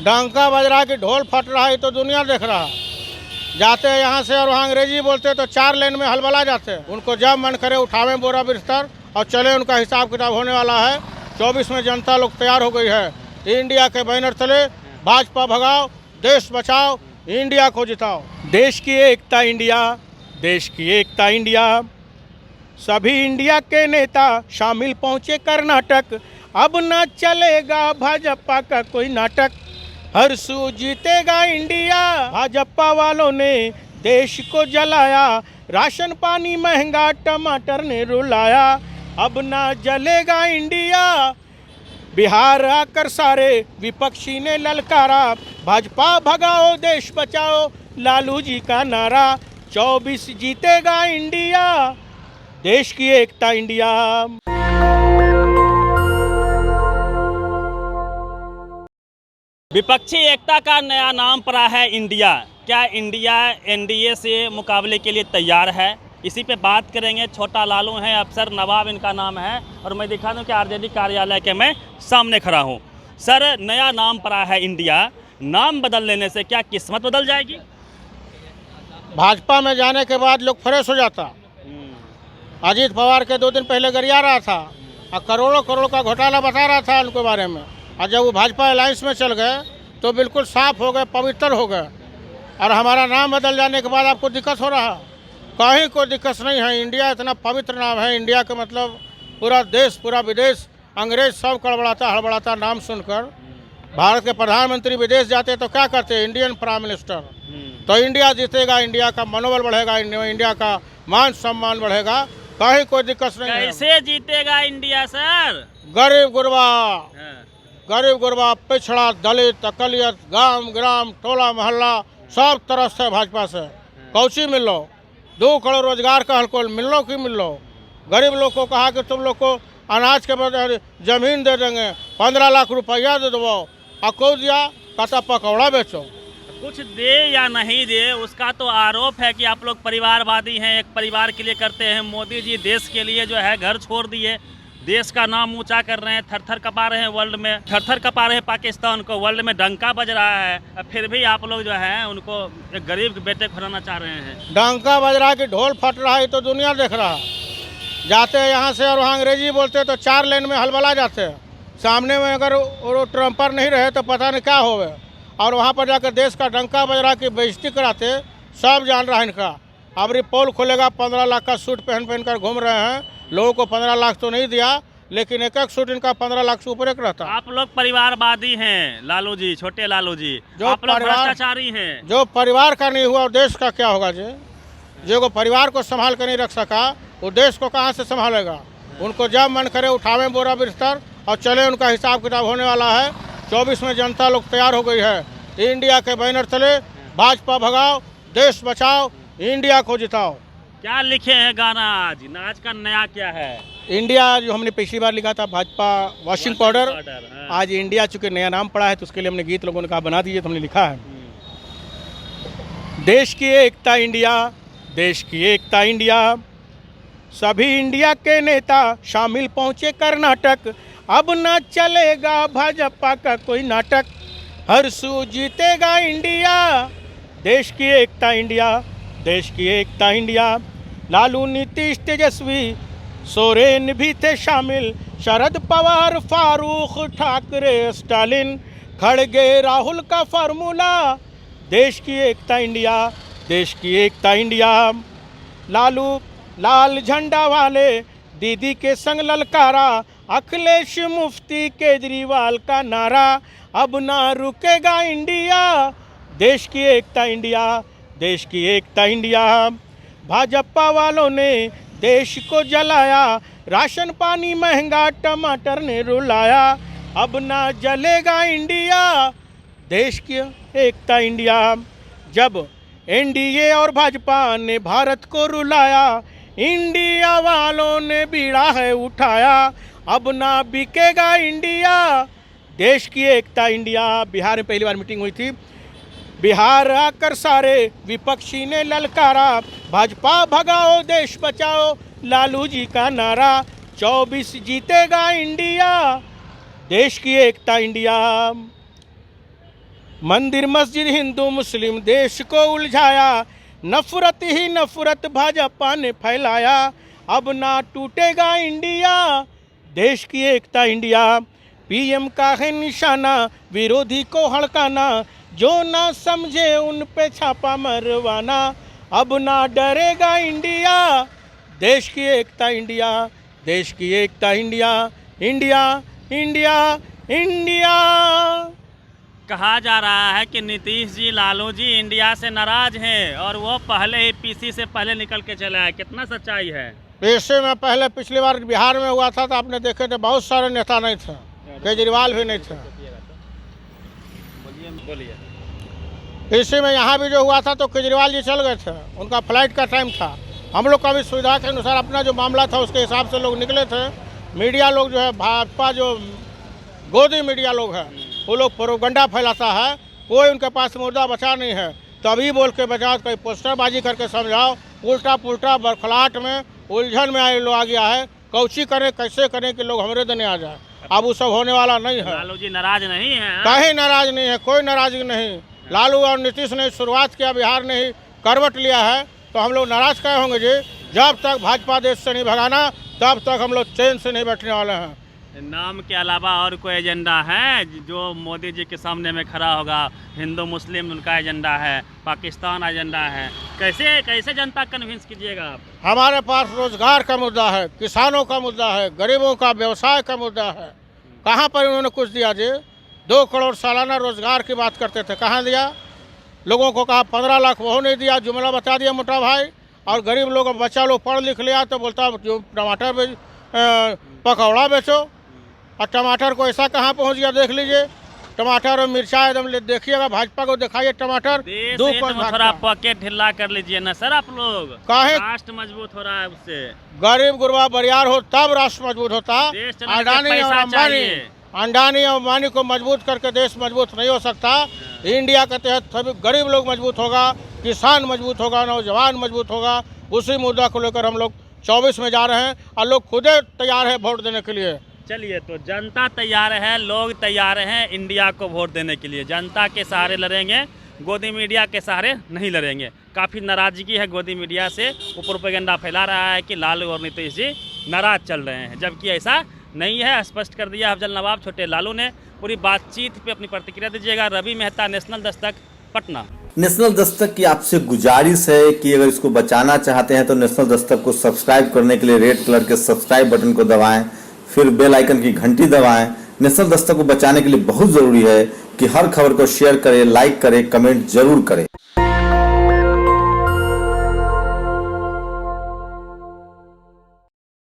डंका बज रहा है कि ढोल फट रहा है, तो दुनिया देख रहा है। जाते हैं यहाँ से और वहाँ अंग्रेजी बोलते तो 4 लेन में हलबला जाते हैं। उनको जब मन करे उठावे बोरा बिस्तर और चले, उनका हिसाब किताब होने वाला है। 24 में जनता लोग तैयार हो गई है। इंडिया के बैनर तले भाजपा भगाओ, देश बचाओ, इंडिया को जिताओ। देश की एकता इंडिया, देश की एकता इंडिया। सभी इंडिया के नेता शामिल पहुंचे कर्नाटक। अब न चलेगा भाजपा का कोई नाटक, हर सू जीतेगा इंडिया। भाजपा वालों ने देश को जलाया, राशन पानी महंगा टमाटर ने रुलाया। अब ना जलेगा इंडिया। बिहार आकर सारे विपक्षी ने ललकारा, भाजपा भगाओ देश बचाओ, लालू जी का नारा। 24 जीतेगा इंडिया, देश की एकता इंडिया। विपक्षी एकता का नया नाम पड़ा है इंडिया। क्या इंडिया एनडीए से मुकाबले के लिए तैयार है? इसी पे बात करेंगे। छोटा लालू है, अफसर नवाब इनका नाम है, और मैं दिखा दूं कि आरजेडी कार्यालय के मैं सामने खड़ा हूं। सर, नया नाम पड़ा है इंडिया, नाम बदल लेने से क्या किस्मत बदल जाएगी? भाजपा में जाने के बाद लोग फ्रेश हो जाता। अजीत पवार के 2 दिन पहले गरिया रहा था और करोड़ों करोड़ का घोटाला बता रहा था उनके बारे में, और जब वो भाजपा अलायंस में चल गए तो बिल्कुल साफ हो गए, पवित्र हो गए। और हमारा नाम बदल जाने के बाद आपको दिक्कत हो रहा? कहीं कोई दिक्कत नहीं है। इंडिया इतना पवित्र नाम है। इंडिया का मतलब पूरा देश, पूरा विदेश, अंग्रेज सब कड़बड़ाता हड़बड़ाता नाम सुनकर। भारत के प्रधानमंत्री विदेश जाते तो क्या करते हैं? Indian prime minister. तो इंडिया जीतेगा, इंडिया का मनोबल बढ़ेगा, इंडिया का मान सम्मान बढ़ेगा। कहीं कोई दिक्कत नहीं है। कैसे जीतेगा इंडिया सर? गरीब गुरबा, पिछड़ा, दलित, अकलियत, गांव ग्राम, टोला मोहल्ला सब तरफ से भाजपा से कौची मिल लो। 2 करोड़ रोजगार का हलकोल मिल लो कि मिल लो। गरीब लोग को कहा कि तुम लोग को अनाज के बदले जमीन दे देंगे, 15 लाख रुपया दे दो। अको दिया कहता पकौड़ा बेचो। कुछ दे या नहीं दे, उसका तो आरोप है कि आप लोग परिवारवादी हैं, एक परिवार के लिए करते हैं। मोदी जी देश के लिए जो है घर छोड़ दिए, देश का नाम ऊंचा कर रहे हैं, थर थर कपा रहे हैं वर्ल्ड में, थर थर कपा रहे हैं पाकिस्तान को, वर्ल्ड में डंका बज रहा है। फिर भी आप लोग जो है उनको एक गरीब के बेटे को हराना चाह रहे हैं। डंका बज रहा है कि ढोल फट रहा है, तो दुनिया देख रहा है। जाते हैं यहाँ से और वहाँ अंग्रेजी बोलते तो 4 लेन में हलबला जाते हैं। सामने में अगर वो ट्रम्पर नहीं रहे तो पता नहीं क्या होवे। और वहाँ पर जाकर देश का डंका बज रहा की बेइज्जती कराते। सब जान रहा है इनका। अब पोल खोलेगा, 15 लाख का सूट पहन कर घूम रहे हैं। लोगों को 15 लाख तो नहीं दिया, लेकिन एक सूट इनका 15 लाख से ऊपर एक रहता। आप लोग परिवारवादी हैं लालू जी, छोटे लालू जी, जो आप लोग भ्रष्टाचारी हैं। जो परिवार का नहीं हुआ और देश का क्या होगा जी? जो परिवार को संभाल कर नहीं रख सका, वो देश को कहाँ से संभालेगा? उनको जब मन करे उठावे बोरा बिस्तर और चले, उनका हिसाब किताब होने वाला है। 24 में जनता लोग तैयार हो गई है। इंडिया के बैनर तले भाजपा भगाओ, देश बचाओ, इंडिया को जिताओ। क्या लिखे हैं गाना आज? नाच का नया क्या है? इंडिया जो हमने पिछली बार लिखा था भाजपा वॉशिंग पाउडर, आज इंडिया चूंकि नया नाम पड़ा है तो उसके लिए हमने गीत लोगों ने कहा बना दीजिए, तो हमने लिखा है देश की एकता इंडिया, देश की एकता इंडिया। सभी इंडिया के नेता शामिल पहुंचे कर्नाटक। अब न चलेगा भाजपा का कोई नाटक, हर सू जीतेगा इंडिया, देश की एकता इंडिया, देश की एकता इंडिया। लालू, नीतीश, तेजस्वी, सोरेन भी थे शामिल, शरद पवार, फारूक, ठाकरे, स्टालिन, खड़गे, राहुल का फार्मूला। देश की एकता इंडिया, देश की एकता इंडिया। लालू लाल झंडा वाले दीदी के संग ललकारा, अखिलेश, मुफ्ती, केजरीवाल का नारा। अब ना रुकेगा इंडिया, देश की एकता इंडिया, देश की एकता इंडिया। भाजपा वालों ने देश को जलाया, राशन पानी महंगा टमाटर ने रुलाया। अब ना जलेगा इंडिया, देश की एकता इंडिया। जब एनडीए और भाजपा ने भारत को रुलाया, इंडिया वालों ने बीड़ा है उठाया। अब ना बिकेगा इंडिया, देश की एकता इंडिया। बिहार में पहली बार मीटिंग हुई थी। बिहार आकर सारे विपक्षी ने ललकारा, भाजपा भगाओ देश बचाओ, लालू जी का नारा। 24 जीतेगा इंडिया, देश की एकता इंडिया। मंदिर मस्जिद हिंदू मुस्लिम देश को उलझाया, नफरत ही नफरत भाजपा ने फैलाया। अब ना टूटेगा इंडिया, देश की एकता इंडिया। पीएम का है निशाना, विरोधी को हड़काना, जो ना समझे उन पे छापा मरवाना। अब ना डरेगा इंडिया, देश की एकता इंडिया, देश की एकता इंडिया, इंडिया इंडिया इंडिया। कहा जा रहा है कि नीतीश जी, लालू जी इंडिया से नाराज हैं और वो पहले ही पीसी से पहले निकल के चला है। कितना सच्चाई है? ऐसे में पहले पिछली बार बिहार में हुआ था तो आपने देखे थे बहुत सारे नेता नहीं थे, केजरीवाल भी नहीं थे। बोलिए। इसी में यहाँ भी जो हुआ था तो केजरीवाल जी चल गए थे, उनका फ्लाइट का टाइम था। हम लोग का भी सुविधा के अनुसार अपना जो मामला था उसके हिसाब से लोग निकले थे। मीडिया लोग जो है, भाजपा जो गोदी मीडिया लोग हैं, वो लोग प्रोपगंडा फैलाता है। कोई उनके पास मुद्दा बचा नहीं है, तभी बोल के बचाओ, कोई पोस्टरबाजी करके समझाओ। उल्टा पुल्टा बरखलाहट में उलझन में आए लोग आ गया है। कौची करें, कैसे करें कि लोग हमारे देने आ जाए। अब वो सब होने वाला नहीं है। लालू जी नाराज नहीं है? कहीं नाराज नहीं है, कोई नाराजगी नहीं। लालू और नीतीश ने शुरुआत किया, बिहार ने ही करवट लिया है, तो हम लोग नाराज कहे होंगे जी। जब तक भाजपा देश से नहीं भगाना तब तक हम लोग चैन से नहीं बैठने वाले हैं। नाम के अलावा और कोई एजेंडा है जो मोदी जी के सामने में खड़ा होगा? हिंदू मुस्लिम उनका एजेंडा है, पाकिस्तान एजेंडा है। कैसे कैसे जनता कन्विंस कीजिएगा आप? हमारे पास रोजगार का मुद्दा है, किसानों का मुद्दा है, गरीबों का व्यवसाय का मुद्दा है। कहाँ पर उन्होंने कुछ दिया जी? 2 करोड़ सालाना रोजगार की बात करते थे, कहाँ दिया? लोगों को कहा 15 लाख, वो नहीं दिया। जुमला बता दिया मोटा भाई। और गरीब लोग, बच्चा लोग पढ़ लिख लिया तो बोलता जो टमाटर बेच, पकौड़ा बेचो। और टमाटर को ऐसा कहाँ पहुँच गया देख लीजिए। टमाटर और मिर्चा एकदम देखिएगा, भाजपा को दिखाइए टमाटर थोड़ा पॉकेट ढीला कर लीजिए ना सर आप लोग। काहे? राष्ट्र मजबूत हो रहा है उससे। गरीब गुरबा बरियार हो तब राष्ट्र मजबूत होता। अंडानी और अंबानी को मजबूत करके देश मजबूत नहीं हो सकता। इंडिया के तहत सभी गरीब लोग मजबूत होगा, किसान मजबूत होगा, नौजवान मजबूत होगा। उसी मुद्दा को लेकर हम लोग 24 में जा रहे हैं और लोग खुद तैयार है वोट देने के लिए। चलिए, तो जनता तैयार है, लोग तैयार हैं इंडिया को वोट देने के लिए। जनता के सहारे लड़ेंगे, गोदी मीडिया के सहारे नहीं लड़ेंगे। काफ़ी नाराजगी है गोदी मीडिया से। वो प्रोपेगेंडा फैला रहा है कि लालू और नीतीश जी नाराज चल रहे हैं, जबकि ऐसा नहीं है। स्पष्ट कर दिया अफजल नवाब छोटे लालू ने। पूरी बातचीत पे अपनी प्रतिक्रिया दीजिएगा। रवि मेहता, नेशनल दस्तक, पटना। नेशनल दस्तक की आपसे गुजारिश है कि अगर इसको बचाना चाहते हैं तो नेशनल दस्तक को सब्सक्राइब करने के लिए रेड कलर के सब्सक्राइब बटन को दबाएं, फिर बेल आइकन की घंटी दबाएं। नेशनल दस्तक को बचाने के लिए बहुत जरूरी है कि हर खबर को शेयर करें, लाइक करें, कमेंट जरूर करें।